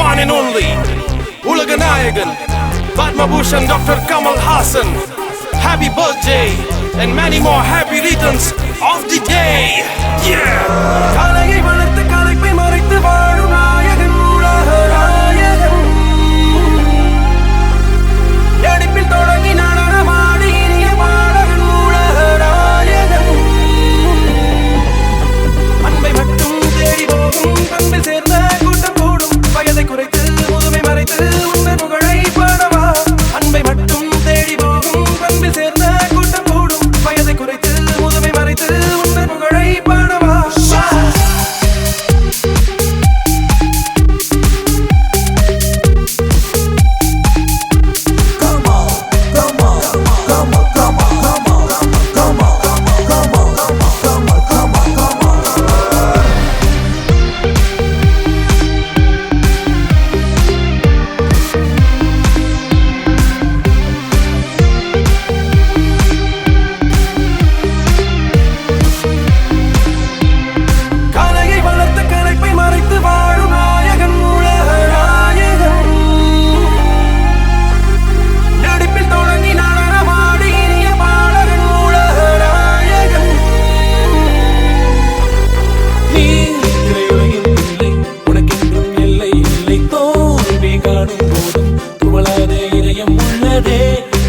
one and only Ulaganayagan Padma Bhushan Dr. Kamal Hassan. Happy birthday and many more happy returns of the day. Yeah. காலையை வளர்த்து கலைப்பை மறைத்து வாழும் நாயகன் உலகநாயகன். நடிப்பில் தொடங்கி நடனமாடி இனிய பாடகன் உலகநாயகன். அன்பை மட்டும் தேடி போகும் பண்பில் சேர்ந்த கூட்டம் கூடும். வயதை குறைத்து முதுமை மறைத்து உங்கள் புகழை பாடவா. அன்பை மட்டும் தேடி போகும் பண்பில் சேர்ந்த கூட்டம் கூடும். வயதை குறைத்து முதுமை மறைத்து உங்கள் புகழை பாடவா.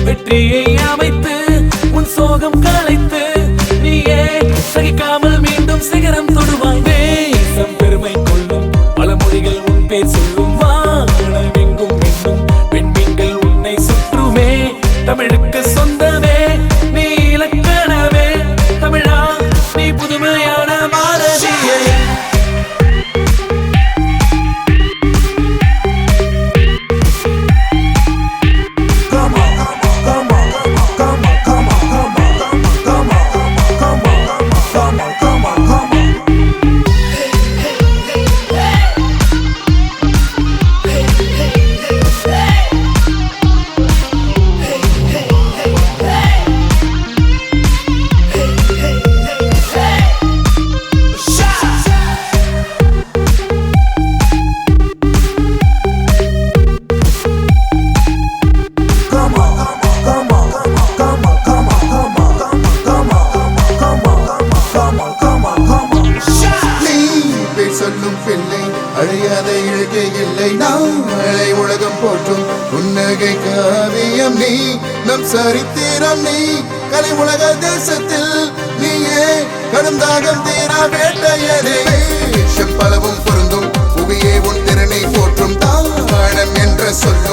வெற்றியை அமைத்து உன் சோகம் கலைத்து நீயே சகிக்காமல் மீண்டும் சிகரம் தொடுவாய். தேசம் பெருமை கொள்ளும் பல மொழிகள் உன் பேர் சொல்லும். வானமெங்கும் என்னும் பெண்மீன்கள் உன்னை சுற்றுமே. தமிழுக்கு சொந்தமே நீ இலக்கணமே. தமிழா நீ புதுமையான பாரதியே. சொல்லும் பிள்ளை அழியாத இழுக்கை இல்லை. நாளை உலகம் போற்றும் புன்னகை காவியம் நீ. நம் சரித்திரம் நீ. கலை உலக தேசத்தில் நீயே கடும் தாகம் தீரா வேட்டையனே. வேஷம் பலவும் பொருந்தும் புவியே உன் திறனை போற்றும் தானம் என்ற சொல்லும்